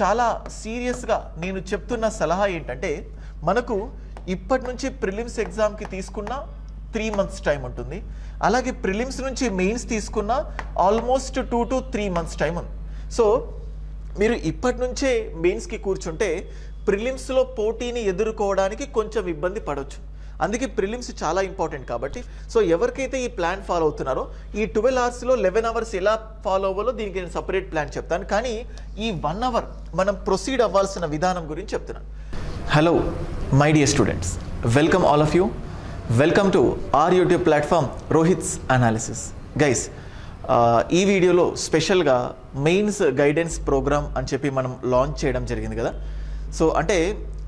చాలా సీరియస్గా నేను చెప్తున్న సలహా ఏంటంటే మనకు ఇప్పటి నుంచి ప్రిలిమ్స్ ఎగ్జామ్కి తీసుకున్న 3 months టైం ఉంటుంది. అలాగే ప్రిలిమ్స్ నుంచి మెయిన్స్ తీసుకున్న ఆల్మోస్ట్ 2 to 3 months టైం ఉంది. సో మీరు ఇప్పటి నుంచే మెయిన్స్కి కూర్చుంటే ప్రిలిమ్స్లో పోటీని ఎదుర్కోవడానికి కొంచెం ఇబ్బంది పడవచ్చు. అందుకే ప్రిలిమ్స్ చాలా ఇంపార్టెంట్ కాబట్టి సో ఎవరికైతే ఈ ప్లాన్ ఫాలో అవుతున్నారో ఈ 12 hours 11 hours ఎలా ఫాలో అవ్వాలో దీనికి నేను సపరేట్ ప్లాన్ చెప్తాను. కానీ ఈ 1 hour మనం ప్రొసీడ్ అవ్వాల్సిన విధానం గురించి చెప్తున్నాను. Hello my dear students, welcome all of you. Welcome to our YouTube platform Rohit's analysis. Guys, ఈ వీడియోలో స్పెషల్గా మెయిన్స్ గైడెన్స్ ప్రోగ్రామ్ అని చెప్పి మనం లాంచ్ చేయడం జరిగింది కదా. సో అంటే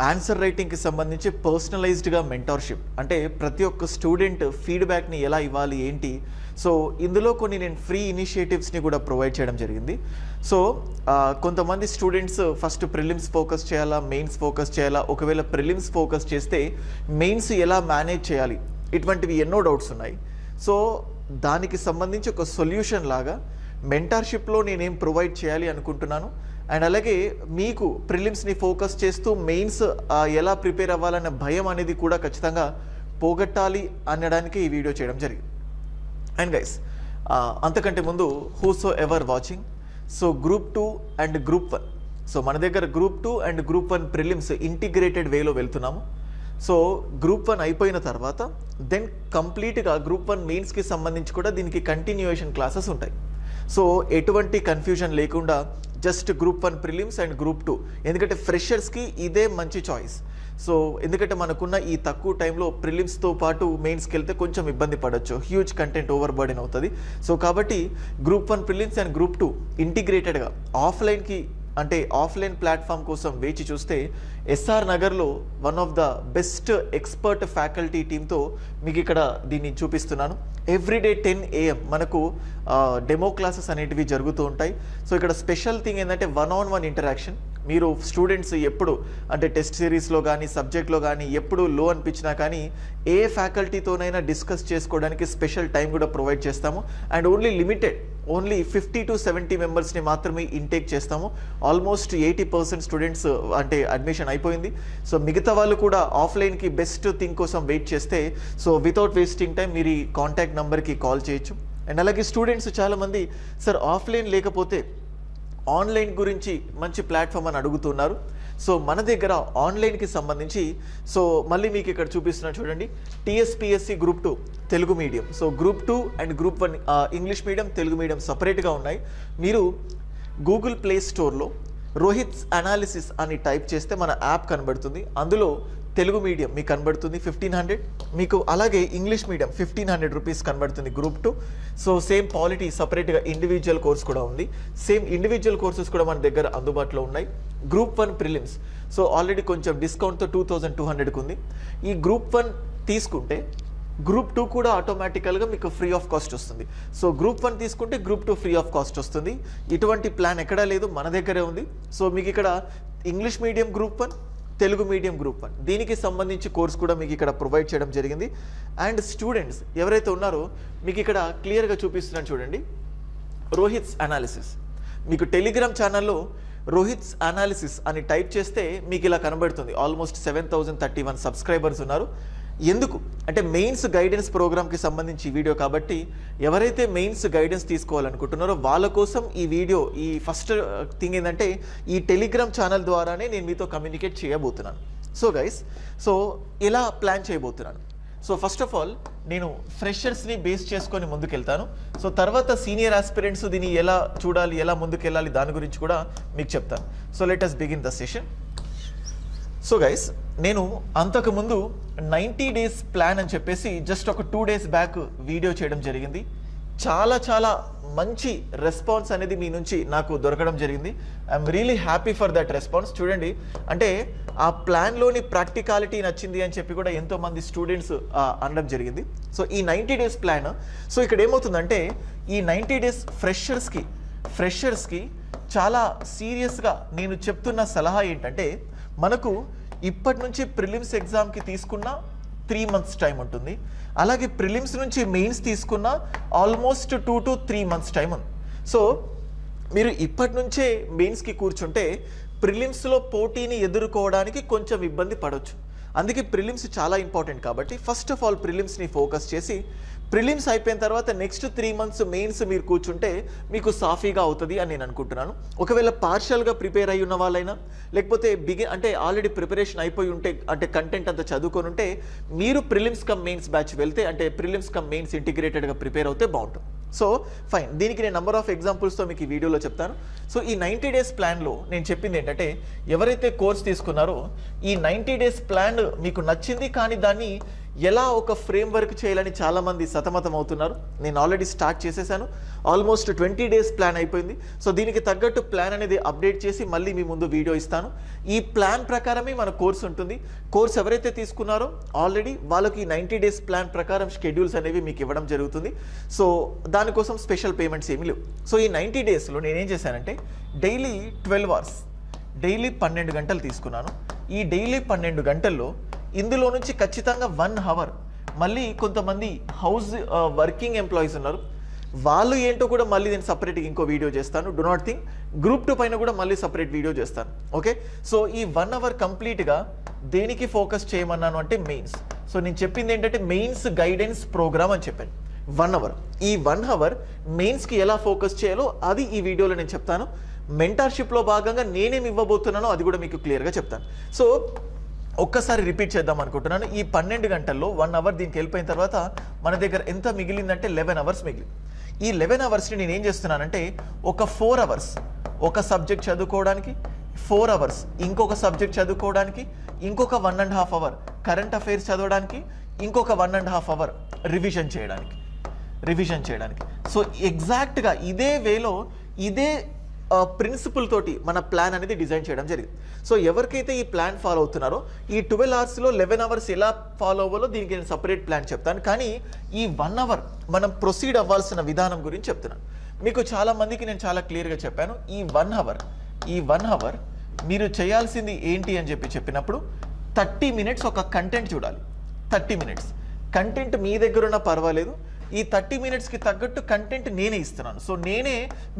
ఆన్సర్ రైటింగ్కి సంబంధించి పర్సనలైజ్డ్గా మెంటర్షిప్, అంటే ప్రతి ఒక్క స్టూడెంట్ ఫీడ్బ్యాక్ని ఎలా ఇవ్వాలి ఏంటి, సో ఇందులో కొన్ని నేను ఫ్రీ ఇనిషియేటివ్స్ని కూడా ప్రొవైడ్ చేయడం జరిగింది. సో కొంతమంది స్టూడెంట్స్ ఫస్ట్ ప్రిలిమ్స్ ఫోకస్ చేయాలా, మెయిన్స్ ఫోకస్ చేయాలా, ఒకవేళ ప్రిలిమ్స్ ఫోకస్ చేస్తే మెయిన్స్ ఎలా మేనేజ్ చేయాలి, ఇటువంటివి ఎన్నో డౌట్స్ ఉన్నాయి. సో దానికి సంబంధించి ఒక సొల్యూషన్ లాగా మెంటర్షిప్లో నేనేం ప్రొవైడ్ చేయాలి అనుకుంటున్నాను. అండ్ అలాగే మీకు ప్రిలిమ్స్ని ఫోకస్ చేస్తూ మెయిన్స్ ఎలా ప్రిపేర్ అవ్వాలన్న భయం అనేది కూడా ఖచ్చితంగా పోగొట్టాలి అనడానికి ఈ వీడియో చేయడం జరిగింది. అండ్ గైస్, అంతకంటే ముందు whoso ever watching, so group 2 and group 1, so మన దగ్గర group 2 and group 1 prelims integrated వేలో వెళ్తున్నాము. సో గ్రూప్ 1 అయిపోయిన తర్వాత దెన్ కంప్లీట్గా గ్రూప్ 1 మెయిన్స్కి సంబంధించి కూడా దీనికి కంటిన్యూయేషన్ క్లాసెస్ ఉంటాయి. సో ఎటువంటి కన్ఫ్యూజన్ లేకుండా just group 1 prelims and group 2, ఎందుకంటే ఫ్రెషర్స్కి ఇదే మంచి చాయిస్. సో ఎందుకంటే మనకున్న ఈ తక్కువ టైంలో ప్రిలిమ్స్తో పాటు మెయిన్స్కి వెళ్తే కొంచెం ఇబ్బంది పడవచ్చు, హ్యూజ్ కంటెంట్ ఓవర్ బర్డెన్ అవుతుంది. సో కాబట్టి గ్రూప్ 1 ప్రిలిమ్స్ అండ్ గ్రూప్ 2 ఇంటిగ్రేటెడ్గా ఆఫ్లైన్కి, అంటే ఆఫ్లైన్ ప్లాట్ఫామ్ కోసం వేచి చూస్తే ఎస్ఆర్ నగర్లో one of the best expert faculty టీమ్తో మీకు ఇక్కడ దీన్ని చూపిస్తున్నాను. ఎవ్రీడే 10 AM మనకు డెమో క్లాసెస్ అనేటివి జరుగుతూ ఉంటాయి. సో ఇక్కడ స్పెషల్ థింగ్ ఏంటంటే 1-on-1 ఇంటరాక్షన్. మీరు స్టూడెంట్స్ ఎప్పుడు అంటే టెస్ట్ సిరీస్లో కానీ సబ్జెక్ట్లో కానీ ఎప్పుడు లో అనిపించినా కానీ ఏ ఫ్యాకల్టీతోనైనా డిస్కస్ చేసుకోవడానికి స్పెషల్ టైం కూడా ప్రొవైడ్ చేస్తాము. అండ్ ఓన్లీ 50 to 70 మెంబర్స్ని మాత్రమే ఇంటేక్ చేస్తాము. ఆల్మోస్ట్ 80% స్టూడెంట్స్ అంటే అడ్మిషన్ అయిపోయింది. సో మిగతా వాళ్ళు కూడా ఆఫ్లైన్కి బెస్ట్ థింగ్ కోసం వెయిట్ చేస్తే సో వితౌట్ వేస్టింగ్ టైం మీరు ఈ కాంటాక్ట్ నెంబర్కి కాల్ చేయొచ్చు. అండ్ అలాగే స్టూడెంట్స్ చాలామంది సార్ ఆఫ్లైన్ లేకపోతే ఆన్లైన్ గురించి మంచి ప్లాట్ఫామ్ అని అడుగుతున్నారు. సో మన దగ్గర ఆన్లైన్కి సంబంధించి సో మళ్ళీ మీకు ఇక్కడ చూపిస్తున్నా చూడండి, TSPSC group 2 Telugu medium, so group 2 and group 1 English medium Telugu medium సపరేట్గా ఉన్నాయి. మీరు గూగుల్ ప్లే స్టోర్లో రోహిత్స్ అనాలిసిస్ అని టైప్ చేస్తే మన యాప్ కనబడుతుంది. అందులో తెలుగు మీడియం మీకు కనబడుతుంది 1500, మీకు అలాగే ఇంగ్లీష్ మీడియం 1500 రూపీస్ కనబడుతుంది గ్రూప్ 2. సో సేమ్ పాలిటీ సపరేట్గా ఇండివిజువల్ కోర్స్ కూడా ఉంది. సేమ్ ఇండివిజువల్ కోర్సెస్ కూడా మన దగ్గర అందుబాటులో ఉన్నాయి. గ్రూప్ 1 ప్రిలిమ్స్ సో ఆల్రెడీ కొంచెం డిస్కౌంట్తో 2200కి ఉంది. ఈ గ్రూప్ 1 తీసుకుంటే గ్రూప్ 2 కూడా ఆటోమేటికల్గా మీకు ఫ్రీ ఆఫ్ కాస్ట్ వస్తుంది. సో గ్రూప్ 1 తీసుకుంటే గ్రూప్ 2 ఫ్రీ ఆఫ్ కాస్ట్ వస్తుంది. ఇటువంటి ప్లాన్ ఎక్కడా లేదు, మన దగ్గరే ఉంది. సో మీకు ఇక్కడ English medium group 1, Telugu medium group 1 దీనికి సంబంధించి కోర్స్ కూడా మీకు ఇక్కడ ప్రొవైడ్ చేయడం జరిగింది. అండ్ స్టూడెంట్స్ ఎవరైతే ఉన్నారో మీకు ఇక్కడ క్లియర్గా చూపిస్తున్నాను చూడండి, రోహిత్స్ అనాలిసిస్. మీకు టెలిగ్రామ్ ఛానల్లో రోహిత్స్ అనాలిసిస్ అని టైప్ చేస్తే మీకు ఇలా కనబడుతుంది. ఆల్మోస్ట్ 7031 సబ్స్క్రైబర్స్ ఉన్నారు. ఎందుకు అంటే మెయిన్స్ గైడెన్స్ ప్రోగ్రామ్కి సంబంధించి ఈ వీడియో కాబట్టి ఎవరైతే మెయిన్స్ గైడెన్స్ తీసుకోవాలనుకుంటున్నారో వాళ్ళ కోసం ఈ వీడియో. ఈ ఫస్ట్ థింగ్ ఏంటంటే ఈ టెలిగ్రామ్ ఛానల్ ద్వారానే నేను మీతో కమ్యూనికేట్ చేయబోతున్నాను. సో గైస్, సో ఇలా ప్లాన్ చేయబోతున్నాను. సో ఫస్ట్ ఆఫ్ ఆల్ నేను ఫ్రెషర్స్ని బేస్ చేసుకొని ముందుకెళ్తాను. సో తర్వాత సీనియర్ ఆస్పిరెంట్స్ దీన్ని ఎలా చూడాలి, ఎలా ముందుకెళ్ళాలి దాని గురించి కూడా మీకు చెప్తాను. So let us begin the session. So guys, నేను అంతకుముందు 90 days ప్లాన్ అని చెప్పేసి జస్ట్ ఒక 2 days బ్యాక్ వీడియో చేయడం జరిగింది. చాలా మంచి రెస్పాన్స్ అనేది మీ నుంచి నాకు దొరకడం జరిగింది. I'm really happy for that response. చూడండి, అంటే ఆ ప్లాన్లోని ప్రాక్టికాలిటీ నచ్చింది అని చెప్పి కూడా ఎంతోమంది స్టూడెంట్స్ అనడం జరిగింది. సో ఈ 90 days ప్లాన్, సో ఇక్కడ ఏమవుతుందంటే ఈ 90 days ఫ్రెషర్స్కి చాలా సీరియస్గా నేను చెప్తున్న సలహా ఏంటంటే మనకు ఇప్పటి నుంచి ప్రిలిమ్స్ ఎగ్జామ్కి తీసుకున్న 3 months టైం ఉంటుంది. అలాగే ప్రిలిమ్స్ నుంచి మెయిన్స్ తీసుకున్న ఆల్మోస్ట్ 2 to 3 months టైం ఉంది. సో మీరు ఇప్పటి నుంచే మెయిన్స్కి కూర్చుంటే ప్రిలిమ్స్లో పోటీని ఎదుర్కోవడానికి కొంచెం ఇబ్బంది పడవచ్చు. అందుకే ప్రిలిమ్స్ చాలా ఇంపార్టెంట్ కాబట్టి ఫస్ట్ ఆఫ్ ఆల్ ప్రిలిమ్స్ని ఫోకస్ చేసి ప్రిలిమ్స్ అయిపోయిన తర్వాత నెక్స్ట్ 3 months మెయిన్స్ మీరు కూర్చుంటే మీకు సాఫీగా అవుతుంది అని నేను అనుకుంటున్నాను. ఒకవేళ పార్షియల్గా ప్రిపేర్ అయి ఉన్న వాళ్ళైనా లేకపోతే అంటే ఆల్రెడీ ప్రిపరేషన్ అయిపోయి ఉంటే అంటే కంటెంట్ అంతా చదువుకొని ఉంటే మీరు ప్రిలిమ్స్ కమ్ మెయిన్స్ బ్యాచ్ వెళ్తే అంటే ప్రిలిమ్స్ కమ్ మెయిన్స్ ఇంటిగ్రేటెడ్గా ప్రిపేర్ అవుతే బాగుంటుంది. సో ఫైన్, దీనికి నేను నెంబర్ ఆఫ్ ఎగ్జాంపుల్స్తో మీకు ఈ వీడియోలో చెప్తాను. సో ఈ 90 days ప్లాన్లో నేను చెప్పింది ఏంటంటే ఎవరైతే కోర్స్ తీసుకున్నారో ఈ 90 days ప్లాన్ మీకు నచ్చింది కానీ దాన్ని ఎలా ఒక ఫ్రేమ్ వర్క్ చేయాలని చాలామంది సతమతం అవుతున్నారు. నేను ఆల్రెడీ స్టార్ట్ చేసేసాను. ఆల్మోస్ట్ 20 days ప్లాన్ అయిపోయింది. సో దీనికి తగ్గట్టు ప్లాన్ అనేది అప్డేట్ చేసి మళ్ళీ మీ ముందు వీడియో ఇస్తాను. ఈ ప్లాన్ ప్రకారమే మన కోర్స్ ఉంటుంది. కోర్స్ ఎవరైతే తీసుకున్నారో ఆల్రెడీ వాళ్ళకి 90 days ప్లాన్ ప్రకారం షెడ్యూల్స్ అనేవి మీకు ఇవ్వడం జరుగుతుంది. సో దానికోసం స్పెషల్ పేమెంట్స్ ఏమీ లేవు. సో ఈ 90 daysలో నేనేం చేశానంటే డైలీ 12 hours డైలీ 12 గంటలు తీసుకున్నాను. ఈ డైలీ 12 గంటల్లో ఇందులో నుంచి ఖచ్చితంగా 1 hour మళ్ళీ కొంతమంది వర్కింగ్ ఎంప్లాయీస్ ఉన్నారు, వాళ్ళు ఏంటో కూడా మళ్ళీ నేను సపరేట్గా ఇంకో వీడియో చేస్తాను. డు నాట్ థింక్ Group 2 పైన కూడా మళ్ళీ సపరేట్ వీడియో చేస్తాను. ఓకే, సో ఈ 1 hour కంప్లీట్గా దేనికి ఫోకస్ చేయమన్నాను అంటే మెయిన్స్. సో నేను చెప్పింది ఏంటంటే మెయిన్స్ గైడెన్స్ ప్రోగ్రామ్ అని చెప్పాను. 1 hour, ఈ 1 hour మెయిన్స్కి ఎలా ఫోకస్ చేయాలో అది ఈ వీడియోలో నేను చెప్తాను. మెంటర్షిప్లో భాగంగా నేనేమి ఇవ్వబోతున్నానో అది కూడా మీకు క్లియర్గా చెప్తాను. సో ఒక్కసారి రిపీట్ చేద్దాం అనుకుంటున్నాను. ఈ 12 గంటల్లో 1 hour దీనికి వెళ్ళిపోయిన తర్వాత మన దగ్గర ఎంత మిగిలిందంటే 11 hours మిగిలింది. ఈ 11 hoursని నేను ఏం చేస్తున్నానంటే ఒక 4 hours ఒక సబ్జెక్ట్ చదువుకోవడానికి, 4 hours ఇంకొక సబ్జెక్ట్ చదువుకోవడానికి, ఇంకొక 1.5 hour కరెంట్ అఫైర్స్ చదవడానికి, ఇంకొక 1.5 hour రివిజన్ చేయడానికి. సో ఎగ్జాక్ట్గా ఇదే వేలో ఇదే ప్రిన్సిపల్ తోటి మన ప్లాన్ అనేది డిజైన్ చేయడం జరిగింది. సో ఎవరికైతే ఈ ప్లాన్ ఫాలో అవుతున్నారో ఈ 12 hours లో 11 hours ఎలా ఫాలో అవ్వాలో దీనికి నేను సపరేట్ ప్లాన్ చెప్తాను. కానీ ఈ 1 hour మనం ప్రొసీడ్ అవ్వాల్సిన విధానం గురించి చెప్తున్నాను. మీకు చాలా మందికి నేను చాలా క్లియర్గా చెప్పాను. ఈ 1 hour మీరు చేయాల్సింది ఏంటి అని చెప్పినప్పుడు 30 minutes ఒక కంటెంట్ చూడాలి. 30 minutes కంటెంట్ మీ దగ్గర ఉన్న పర్వాలేదు, ఈ 30 minutesకి తగ్గట్టు కంటెంట్ నేనే ఇస్తున్నాను. సో నేనే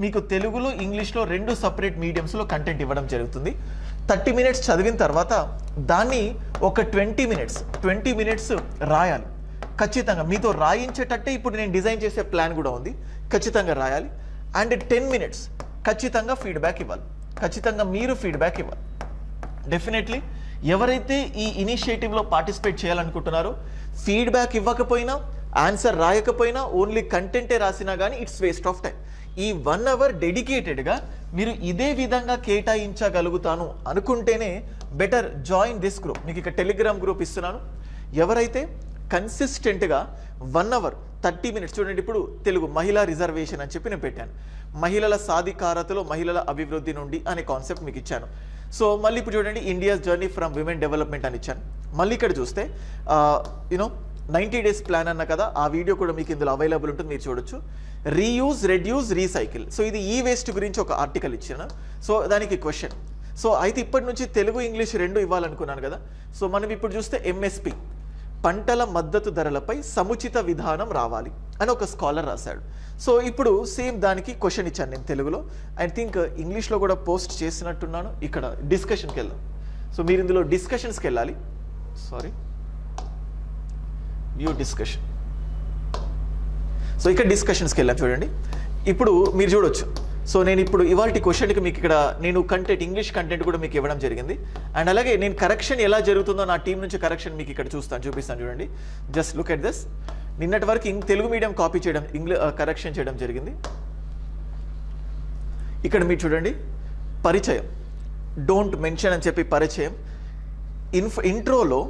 మీకు తెలుగులో ఇంగ్లీష్లో 2 separate మీడియంస్లో కంటెంట్ ఇవ్వడం జరుగుతుంది. 30 minutes చదివిన తర్వాత దాన్ని ఒక 20 minutes రాయాలి. ఖచ్చితంగా మీతో రాయించేటట్టే ఇప్పుడు నేను డిజైన్ చేసే ప్లాన్ కూడా ఉంది. ఖచ్చితంగా రాయాలి. అండ్ 10 minutes ఖచ్చితంగా ఫీడ్బ్యాక్ ఇవ్వాలి. ఖచ్చితంగా మీరు ఫీడ్బ్యాక్ ఇవ్వాలి. డెఫినెట్లీ ఎవరైతే ఈ ఇనిషియేటివ్లో పార్టిసిపేట్ చేయాలనుకుంటున్నారో ఫీడ్బ్యాక్ ఇవ్వకపోయినా ఆన్సర్ రాయకపోయినా ఓన్లీ కంటెంటే రాసినా కానీ ఇట్స్ వేస్ట్ ఆఫ్ టైం. ఈ 1 hour డెడికేటెడ్గా మీరు ఇదే విధంగా కేటాయించగలుగుతాను అనుకుంటేనే బెటర్ జాయిన్ దిస్ గ్రూప్. మీకు ఇక టెలిగ్రామ్ గ్రూప్ ఇస్తున్నాను. ఎవరైతే కన్సిస్టెంట్గా 1 hour 30 minutes చూడండి, ఇప్పుడు తెలుగు మహిళా రిజర్వేషన్ అని చెప్పి నేను పెట్టాను. మహిళల సాధికారతలో మహిళల అభివృద్ధి నుండి అనే కాన్సెప్ట్ మీకు ఇచ్చాను. సో మళ్ళీ ఇప్పుడు చూడండి India's journey from women development అని ఇచ్చాను. మళ్ళీ ఇక్కడ చూస్తే 90 days ప్లాన్ అన్న కదా, ఆ వీడియో కూడా మీకు ఇందులో అవైలబుల్ ఉంటుంది, మీరు చూడొచ్చు. Reuse, reduce, recycle. సో ఇది ఈ వేస్ట్ గురించి ఒక ఆర్టికల్ ఇచ్చాను. సో దానికి క్వశ్చన్. సో అయితే ఇప్పటి నుంచి తెలుగు ఇంగ్లీష్ 2 ఇవ్వాలనుకున్నాను కదా. సో మనం ఇప్పుడు చూస్తే ఎంఎస్పి పంటల మద్దతు ధరలపై సముచిత విధానం రావాలి అని ఒక స్కాలర్ రాశాడు. సో ఇప్పుడు సేమ్ దానికి క్వశ్చన్ ఇచ్చాను నేను తెలుగులో. ఐ థింక్ ఇంగ్లీష్లో కూడా పోస్ట్ చేసినట్టున్నాను. ఇక్కడ డిస్కషన్కి వెళ్దాం. సో మీరు ఇందులో డిస్కషన్స్కి వెళ్ళాలి. View discussion. సో ఇక్కడ డిస్కషన్స్కి వెళ్ళాం చూడండి. ఇప్పుడు మీరు చూడొచ్చు. సో నేను ఇప్పుడు ఇవాల్టి క్వశ్చన్కి మీకు ఇక్కడ నేను కంటెంట్ ఇంగ్లీష్ కంటెంట్ కూడా మీకు ఇవ్వడం జరిగింది. అండ్ అలాగే నేను కరెక్షన్ ఎలా జరుగుతుందో నా టీం నుంచి కరెక్షన్ మీకు ఇక్కడ చూపిస్తాను చూడండి. Just look at this. నిన్నటి వరకు తెలుగు మీడియం కాపీ చేయడం కరెక్షన్ చేయడం జరిగింది. ఇక్కడ మీరు చూడండి పరిచయం, డోంట్ మెన్షన్ అని చెప్పి పరిచయం. ఇంట్రోలో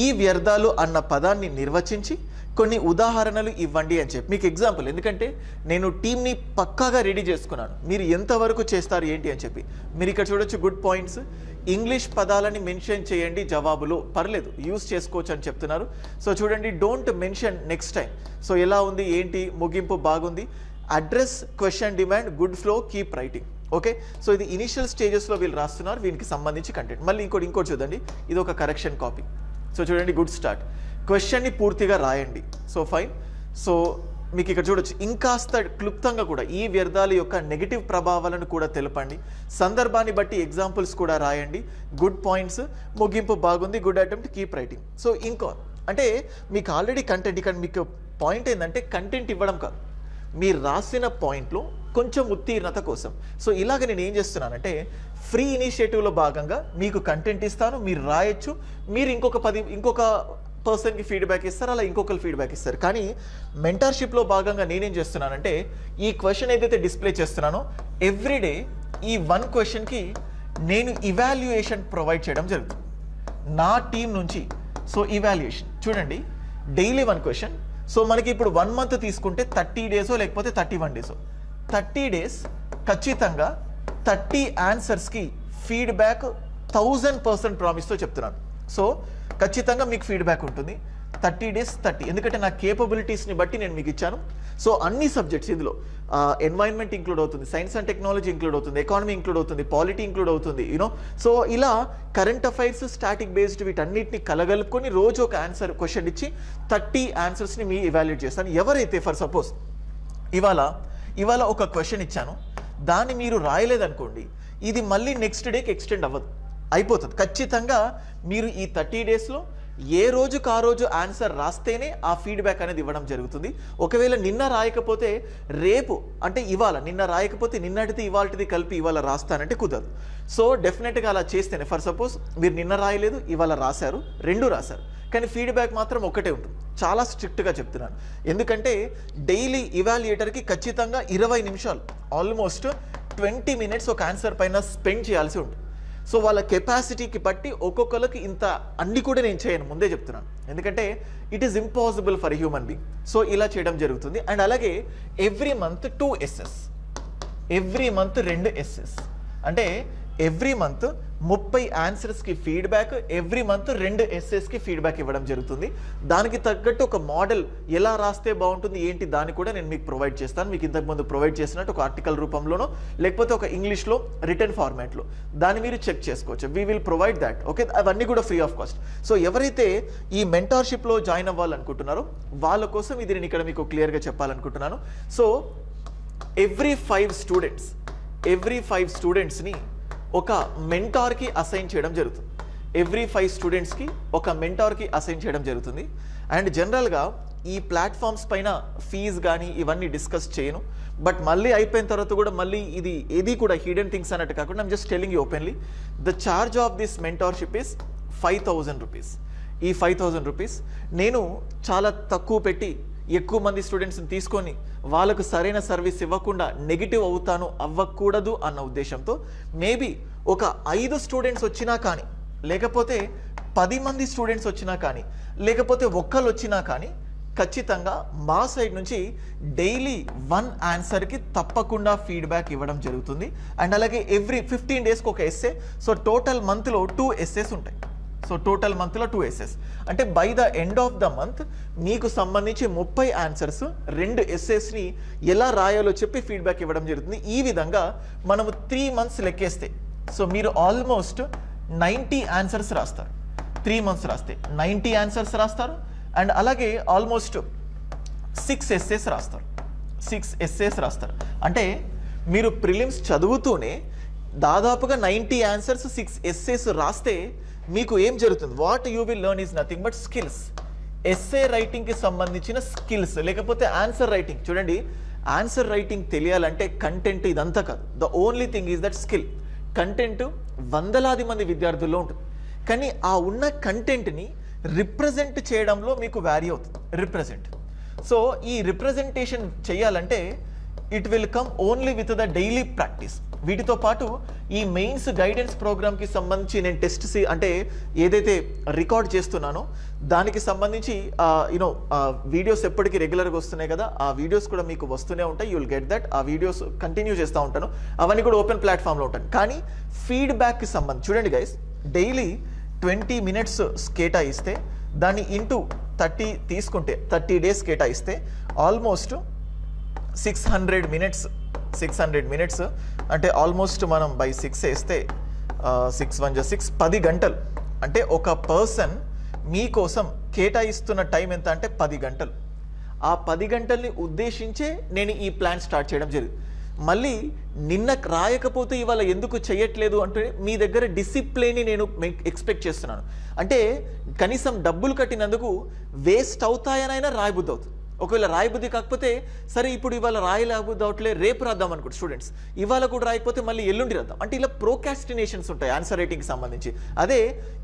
ఈ వ్యర్థాలు అన్న పదాన్ని నిర్వచించి కొన్ని ఉదాహరణలు ఇవ్వండి అని చెప్పి మీకు ఎగ్జాంపుల్. ఎందుకంటే నేను టీమ్ని పక్కాగా రెడీ చేసుకున్నాను, మీరు ఎంతవరకు చేస్తారు ఏంటి అని చెప్పి. మీరు ఇక్కడ చూడొచ్చు గుడ్ పాయింట్స్. ఇంగ్లీష్ పదాలని మెన్షన్ చేయండి జవాబులో, పర్లేదు యూస్ చేసుకోవచ్చు అని చెప్తున్నారు. సో చూడండి don't mention next time. So ఎలా ఉంది ఏంటి, ముగింపు బాగుంది. Address question demand, good flow, keep writing. Okay, so ఇది ఇనిషియల్ స్టేజెస్లో వీళ్ళు రాస్తున్నారు, వీనికి సంబంధించి కంటెంట్. మళ్ళీ ఇంకోటి చూడండి, ఇది ఒక కరెక్షన్ కాపీ. సో చూడండి గుడ్ స్టార్ట్. క్వశ్చన్ని పూర్తిగా రాయండి. So fine. సో మీకు ఇక్కడ చూడొచ్చు, ఇంకాస్త క్లుప్తంగా కూడా ఈ వ్యర్థాల యొక్క నెగిటివ్ ప్రభావాలను కూడా తెలపండి, సందర్భాన్ని బట్టి ఎగ్జాంపుల్స్ కూడా రాయండి, గుడ్ పాయింట్స్, ముగింపు బాగుంది, good attempt, keep writing. So ఇంకో అంటే మీకు ఆల్రెడీ కంటెంట్, ఇక్కడ మీకు పాయింట్ ఏంటంటే కంటెంట్ ఇవ్వడం కాదు, మీరు రాసిన పాయింట్లో కొంచెం ఉత్తీర్ణత కోసం. సో ఇలాగ నేను ఏం చేస్తున్నానంటే ఫ్రీ ఇనిషియేటివ్లో భాగంగా మీకు కంటెంట్ ఇస్తాను, మీరు రాయొచ్చు, మీరు ఇంకొక పర్సన్కి ఫీడ్బ్యాక్ ఇస్తారు, అలా ఇంకొకరు ఫీడ్బ్యాక్ ఇస్తారు. కానీ మెంటర్షిప్లో భాగంగా నేనేం చేస్తున్నానంటే ఈ క్వశ్చన్ ఏదైతే డిస్ప్లే చేస్తున్నానో ఎవ్రీడే ఈ 1 క్వశ్చన్కి నేను ఇవాల్యుయేషన్ ప్రొవైడ్ చేయడం జరుగుతుంది నా టీం నుంచి. సో ఇవాల్యుయేషన్ చూడండి, డైలీ 1 క్వశ్చన్. సో మనకి ఇప్పుడు 1 మంత్ తీసుకుంటే 30 డేసో లేకపోతే 31 డేసో, 30 డేస్ ఖచ్చితంగా 30 ఆన్సర్స్కి ఫీడ్బ్యాక్ 1000% ప్రామిస్తో చెప్తున్నాను. సో ఖచ్చితంగా మీకు ఫీడ్బ్యాక్ ఉంటుంది 30 డేస్ 30, ఎందుకంటే నా కేపబిలిటీస్ని బట్టి నేను మీకు ఇచ్చాను. సో అన్ని సబ్జెక్ట్స్ ఇందులో ఎన్వైరన్మెంట్ ఇంక్లూడ్ అవుతుంది, సైన్స్ అండ్ టెక్నాలజీ ఇంక్లూడ్ అవుతుంది, ఎకానమీ ఇంక్లూడ్ అవుతుంది, పాలిటీ ఇంక్లూడ్ అవుతుంది, యూనో. సో ఇలా కరెంట్ అఫైర్స్, స్టాటిక్ బేస్డ్ వీటన్నిటిని కలగలుపుకొని రోజు ఒక ఆన్సర్ క్వశ్చన్ ఇచ్చి 30 ఆన్సర్స్ని మీ ఇవాల్యుయేట్ చేస్తాను. ఎవరైతే ఫర్ సపోజ్ ఇవాళ ఒక క్వశ్చన్ ఇచ్చాను, దాన్ని మీరు రాయలేదనుకోండి, ఇది మళ్ళీ నెక్స్ట్ డేకి ఎక్స్టెండ్ అవ్వదు, అయిపోతుంది. ఖచ్చితంగా మీరు ఈ 30 డేస్లో ఏ రోజుకు ఆ రోజు ఆన్సర్ రాస్తేనే ఆ ఫీడ్బ్యాక్ అనేది ఇవ్వడం జరుగుతుంది. ఒకవేళ నిన్న రాయకపోతే రేపు, అంటే ఇవాళ నిన్న రాయకపోతే నిన్నటిది ఇవాళది కలిపి ఇవాళ రాస్తానంటే కుదరదు. సో డెఫినెట్గా అలా చేస్తేనే, ఫర్ సపోజ్ మీరు నిన్న రాయలేదు, ఇవాళ రాశారు, 2 రాశారు, కానీ ఫీడ్బ్యాక్ మాత్రం ఒకటే ఉంటుంది. చాలా స్ట్రిక్ట్గా చెప్తున్నాను, ఎందుకంటే డైలీ ఇవాల్యుయేటర్కి ఖచ్చితంగా 20 నిమిషాలు, ఆల్మోస్ట్ 20 మినిట్స్ ఒక ఆన్సర్ పైన స్పెండ్ చేయాల్సి ఉంటుంది. సో వాళ్ళ కెపాసిటీకి బట్టి ఒక్కొక్కరికి ఇంత అన్ని కూడా నేను చేయను, ముందే చెప్తున్నాను, ఎందుకంటే it is impossible for human being. So ఇలా చేయడం జరుగుతుంది. అండ్ అలాగే every month 2 SS, every month 2 SS, అంటే ఎవ్రీ మంత్ 30 ఆన్సర్స్కి ఫీడ్బ్యాక్, ఎవ్రీ మంత్ 2 ఎస్ఎస్కి ఫీడ్బ్యాక్ ఇవ్వడం జరుగుతుంది. దానికి తగ్గట్టు ఒక మోడల్ ఎలా రాస్తే బాగుంటుంది ఏంటి దాన్ని కూడా నేను మీకు ప్రొవైడ్ చేస్తాను. మీకు ఇంతకుముందు ప్రొవైడ్ చేసినట్టు ఒక ఆర్టికల్ రూపంలోనో లేకపోతే ఒక ఇంగ్లీష్లో రిటర్న్ ఫార్మాట్లో దాన్ని మీరు చెక్ చేసుకోవచ్చు. We will provide that, okay. అవన్నీ కూడా ఫ్రీ ఆఫ్ కాస్ట్. సో ఎవరైతే ఈ మెంటార్షిప్లో జాయిన్ అవ్వాలనుకుంటున్నారో వాళ్ళ కోసం ఇది నేను ఇక్కడ మీకు క్లియర్గా చెప్పాలనుకుంటున్నాను. సో ఎవ్రీ 5 స్టూడెంట్స్ని ఒక మెంటార్కి అసైన్ చేయడం జరుగుతుంది. ఎవ్రీ 5 స్టూడెంట్స్కి ఒక మెంటార్కి అసైన్ చేయడం జరుగుతుంది. అండ్ జనరల్గా ఈ ప్లాట్ఫామ్స్ పైన ఫీజ్ కానీ ఇవన్నీ డిస్కస్ చేయను, బట్ మళ్ళీ అయిపోయిన తర్వాత కూడా మళ్ళీ ఇది ఏది కూడా హిడెన్ థింగ్స్ అన్నట్టు కాకుండా I'm just telling you openly, the charge of this mentorship is 5,000 rupees. ఈ 5,000 రూపీస్ నేను చాలా తక్కువ పెట్టి ఎక్కువ మంది స్టూడెంట్స్ని తీసుకొని వాళ్ళకు సరైన సర్వీస్ ఇవ్వకుండా నెగిటివ్ అవ్వకూడదు అన్న ఉద్దేశంతో మేబీ ఒక 5 స్టూడెంట్స్ వచ్చినా కానీ, లేకపోతే 10 మంది స్టూడెంట్స్ వచ్చినా కానీ, లేకపోతే ఒక్కరు వచ్చినా కానీ ఖచ్చితంగా మా సైడ్ నుంచి డైలీ 1 ఆన్సర్కి తప్పకుండా ఫీడ్బ్యాక్ ఇవ్వడం జరుగుతుంది. అండ్ అలాగే ఎవ్రీ 15 డేస్కి ఒక ఎస్సే. సో టోటల్ మంత్లో 2 ఎస్సేస్ ఉంటాయి. సో టోటల్ మంత్లో 2 ఎస్సేస్ అంటే by the end of the month మీకు సంబంధించి 30 ఆన్సర్స్, 2 ఎస్సేస్ని ఎలా రాయాలో చెప్పి ఫీడ్బ్యాక్ ఇవ్వడం జరుగుతుంది. ఈ విధంగా మనము 3 మంత్స్ లెక్కేస్తే సో మీరు ఆల్మోస్ట్ 90 ఆన్సర్స్ రాస్తారు. 3 మంత్స్ రాస్తే 90 ఆన్సర్స్ రాస్తారు. అండ్ అలాగే ఆల్మోస్ట్ 6 ఎస్సేస్ రాస్తారు. 6 ఎస్సేస్ రాస్తారు అంటే మీరు ప్రిలిమ్స్ చదువుతూనే దాదాపుగా 90 ఆన్సర్స్, 6 ఎస్సేస్ రాస్తే మీకు ఏం జరుగుతుంది? What you will learn is nothing but skills. Essay రైటింగ్కి సంబంధించిన స్కిల్స్, లేకపోతే ఆన్సర్ రైటింగ్. చూడండి, ఆన్సర్ రైటింగ్ తెలియాలంటే కంటెంట్ ఇదంతా కాదు. The only thing is that skill. Content వందలాది మంది విద్యార్థుల్లో ఉంటుంది, కానీ ఆ ఉన్న కంటెంట్ని రిప్రజెంట్ చేయడంలో మీకు వ్యారీ అవుతుంది. రిప్రజెంట్. సో ఈ రిప్రజెంటేషన్ చేయాలంటే it will come only with the daily practice. వీటితో పాటు ఈ మెయిన్స్ గైడెన్స్ ప్రోగ్రామ్కి సంబంధించి నేను అంటే ఏదైతే రికార్డ్ చేస్తున్నానో దానికి సంబంధించి వీడియోస్ ఎప్పటికీ రెగ్యులర్గా వస్తున్నాయి కదా, ఆ వీడియోస్ కూడా మీకు వస్తూనే ఉంటాయి. You will get that. ఆ వీడియోస్ కంటిన్యూ చేస్తూ ఉంటాను. అవన్నీ కూడా ఓపెన్ ప్లాట్ఫామ్లో ఉంటాను. కానీ ఫీడ్బ్యాక్కి సంబంధించి చూడండి గైస్, డైలీ 20 మినిట్స్ కేటాయిస్తే దాన్ని ఇంటూ 30 తీసుకుంటే 30 డేస్ కేటాయిస్తే ఆల్మోస్ట్ 600 మినిట్స్ అంటే ఆల్మోస్ట్ మనం బై 6 వేస్తే 6 1 6 10 గంటలు. అంటే ఒక పర్సన్ మీకోసం కేటాయిస్తున్న టైం ఎంత అంటే 10 గంటలు. ఆ 10 గంటల్ని ఉద్దేశించే నేను ఈ ప్లాన్ స్టార్ట్ చేయడం జరిగింది. మళ్ళీ నిన్న రాయకపోతే ఇవాళ ఎందుకు చేయట్లేదు అంటే మీ దగ్గర డిసిప్లిన్ని నేను ఎక్స్పెక్ట్ చేస్తున్నాను. అంటే కనీసం డబ్బులు కట్టినందుకు వేస్ట్ అవుతాయనైనా రాయబుద్ధి అవుతుంది. ఒకవేళ రాయబుద్ధి కాకపోతే సరే ఇప్పుడు ఇవాళ రాయలేబుద్ధి అవట్లే రేపు రాద్దాం అనుకోండి స్టూడెంట్స్, ఇవాళ కూడా రాయకపోతే మళ్ళీ ఎల్లుండి రాద్దాం అంటే ఇలా ప్రోకాస్టినేషన్స్ ఉంటాయి ఆన్సర్ రైటింగ్కి సంబంధించి. అదే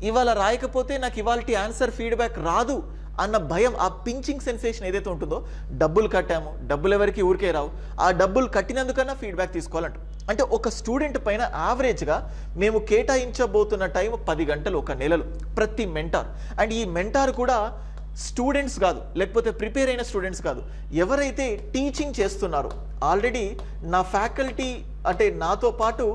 ఇవాళ రాయకపోతే నాకు ఇవాళ ఆన్సర్ ఫీడ్బ్యాక్ రాదు అన్న భయం, ఆ పించింగ్ సెన్సేషన్ ఏదైతే ఉంటుందో, డబ్బులు కట్టాము, డబ్బులు ఎవరికి ఊరికే రావు, ఆ డబ్బులు కట్టినందుకన్నా ఫీడ్బ్యాక్ తీసుకోవాలంట. అంటే ఒక స్టూడెంట్ పైన యావరేజ్గా మేము కేటాయించబోతున్న టైం 10 గంటలు ఒక నెలలో ప్రతి మెంటార్. అండ్ ఈ మెంటార్ కూడా స్టూడెంట్స్ కాదు, లేకపోతే ప్రిపేర్ అయిన స్టూడెంట్స్ కాదు, ఎవరైతే టీచింగ్ చేస్తున్నారో ఆల్రెడీ నా ఫ్యాకల్టీ అంటే నాతో పాటు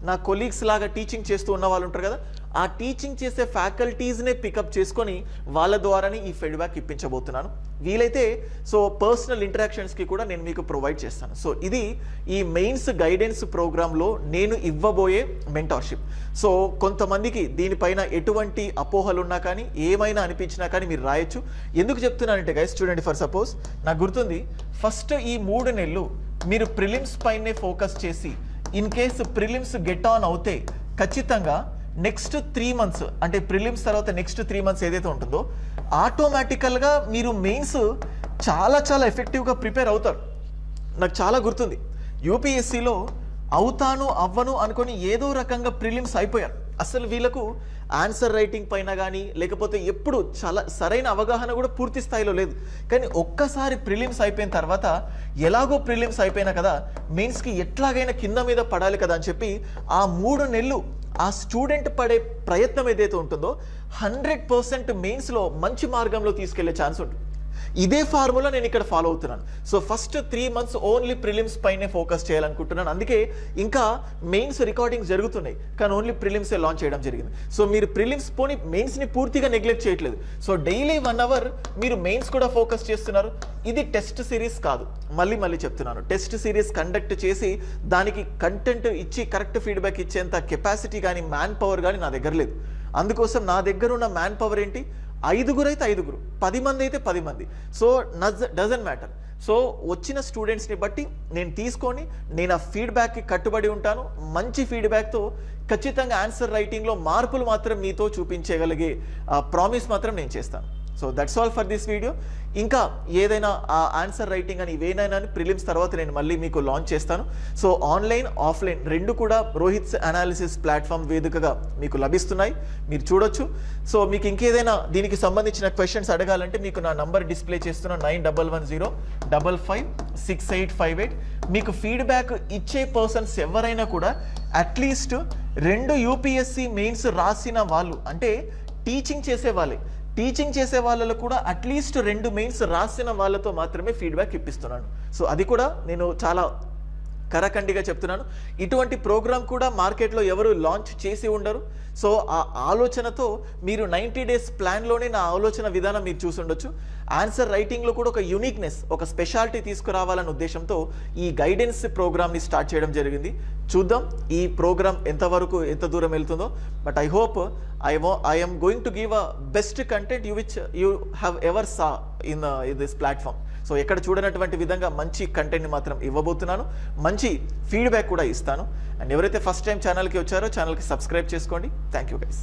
నా కొలీగ్స్ లాగా టీచింగ్ చేస్తూ ఉన్న వాళ్ళు ఉంటారు కదా, ఆ టీచింగ్ చేసే ఫ్యాకల్టీస్నే పికప్ చేసుకొని వాళ్ళ ద్వారానే ఈ ఫీడ్బ్యాక్ ఇప్పించబోతున్నాను. వీలైతే సో పర్సనల్ ఇంటరాక్షన్స్కి కూడా నేను మీకు ప్రొవైడ్ చేస్తాను. సో ఇది ఈ మెయిన్స్ గైడెన్స్ ప్రోగ్రాంలో నేను ఇవ్వబోయే మెంటార్షిప్. సో కొంతమందికి దీనిపైన ఎటువంటి అపోహలు ఉన్నా కానీ ఏమైనా అనిపించినా కానీ మీరు రాయొచ్చు. ఎందుకు చెప్తున్నానంటే గైస్ చూడండి, ఫర్ సపోజ్ నాకు గుర్తుంది ఫస్ట్ ఈ 3 నెలలు మీరు ప్రిలిమ్స్ పైనే ఫోకస్ చేసి in case prelims get on అవుతే ఖచ్చితంగా నెక్స్ట్ 3 మంత్స్ అంటే ప్రిలిమ్స్ తర్వాత నెక్స్ట్ 3 మంత్స్ ఏదైతే ఉంటుందో ఆటోమేటికల్గా మీరు మెయిన్స్ చాలా చాలా ఎఫెక్టివ్గా ప్రిపేర్ అవుతారు. నాకు చాలా గుర్తుంది యూపీఎస్సీలో అవుతాను అవ్వను అనుకొని ఏదో రకంగా ప్రిలిమ్స్ అయిపోయారు. అసలు వీళ్ళకు ఆన్సర్ రైటింగ్ పైన కానీ లేకపోతే ఎప్పుడు చాలా సరైన అవగాహన కూడా పూర్తి స్థాయిలో లేదు. కానీ ఒక్కసారి ప్రిలిమ్స్ అయిపోయిన తర్వాత ఎలాగో ప్రిలిమ్స్ అయిపోయినా కదా మెయిన్స్కి ఎట్లాగైనా కింద మీద పడాలి కదా అని చెప్పి ఆ 3 నెలలు ఆ స్టూడెంట్ పడే ప్రయత్నం ఏదైతే ఉంటుందో 100% మెయిన్స్లో మంచి మార్గంలో తీసుకెళ్లే ఛాన్స్ ఉంటుంది. ఇదే ఫార్ములా నేను ఇక్కడ ఫాలో అవుతున్నాను. So first 3 months only prelims పైనే ఫోకస్ చేయాలనుకుంటున్నాను. అందుకే ఇంకా మెయిన్స్ రికార్డింగ్స్ జరుగుతున్నాయి కానీ ఓన్లీ ప్రిలిమ్సే లాంచ్ చేయడం జరిగింది. సో మీరు ప్రిలిమ్స్ పోని మెయిన్స్ని పూర్తిగా నెగ్లెక్ట్ చేయట్లేదు. సో డైలీ 1 అవర్ మీరు మెయిన్స్ కూడా ఫోకస్ చేస్తున్నారు. ఇది టెస్ట్ సిరీస్ కాదు, మళ్ళీ చెప్తున్నాను, టెస్ట్ సిరీస్ కండక్ట్ చేసి దానికి కంటెంట్ ఇచ్చి కరెక్ట్ ఫీడ్బ్యాక్ ఇచ్చేంత కెపాసిటీ కానీ మ్యాన్ పవర్ కానీ నా దగ్గర లేదు. అందుకోసం నా దగ్గర ఉన్న మ్యాన్ పవర్ ఏంటి, 5 అయితే 5, 10 మంది అయితే 10 మంది. So doesn't matter. సో వచ్చిన స్టూడెంట్స్ని బట్టి నేను తీసుకొని నేను ఆ ఫీడ్బ్యాక్కి కట్టుబడి ఉంటాను. మంచి ఫీడ్బ్యాక్తో ఖచ్చితంగా ఆన్సర్ రైటింగ్లో మార్పులు మాత్రం మీతో చూపించగలిగే ప్రామిస్ మాత్రం నేను చేస్తాను. So that's all for this video. ఇంకా ఏదైనా ఆ ఆన్సర్ రైటింగ్ అని ఇవేనైనా ప్రిలిమ్స్ తర్వాత నేను మళ్ళీ మీకు లాంచ్ చేస్తాను. సో ఆన్లైన్ ఆఫ్లైన్ రెండు కూడా రోహిత్స్ అనాలిసిస్ ప్లాట్ఫామ్ వేదికగా మీకు లభిస్తున్నాయి, మీరు చూడొచ్చు. సో మీకు ఇంకేదైనా దీనికి సంబంధించిన క్వశ్చన్స్ అడగాలంటే మీకు నా నంబర్ డిస్ప్లే చేస్తున్న 9110556858. మీకు ఫీడ్బ్యాక్ ఇచ్చే పర్సన్స్ ఎవరైనా కూడా అట్లీస్ట్ 2 యూపీఎస్సీ మెయిన్స్ రాసిన వాళ్ళు అంటే టీచింగ్ చేసే వాళ్ళే, టీచింగ్ చేసే వాళ్ళలో కూడా అట్లీస్ట్ 2 మెయిన్స్ రాసిన వాళ్ళతో మాత్రమే ఫీడ్బ్యాక్ ఇప్పిస్తున్నాను. సో అది కూడా నేను చాలా కరకండిగా చెప్తున్నాను. ఇటువంటి ప్రోగ్రామ్ కూడా మార్కెట్లో ఎవరు లాంచ్ చేసి ఉండరు. సో ఆ ఆలోచనతో మీరు 90 డేస్ ప్లాన్లోనే నా ఆలోచన విధానం మీరు చూసి ఉండొచ్చు. ఆన్సర్ రైటింగ్లో కూడా ఒక యూనిక్నెస్, ఒక స్పెషాలిటీ తీసుకురావాలన్న ఉద్దేశంతో ఈ గైడెన్స్ ప్రోగ్రామ్ని స్టార్ట్ చేయడం జరిగింది. చూద్దాం ఈ ప్రోగ్రామ్ ఎంత దూరం వెళ్తుందో. But I hope I am going to give a best content which you have ever saw in this platform. So ఎక్కడ చూడనటువంటి విధంగా మంచి కంటెంట్ని మాత్రం ఇవ్వబోతున్నాను, మంచి ఫీడ్బ్యాక్ కూడా ఇస్తాను. అండ్ ఎవరైతే ఫస్ట్ టైం ఛానల్కి వచ్చారో ఛానల్కి సబ్స్క్రైబ్ చేసుకోండి. Thank you guys.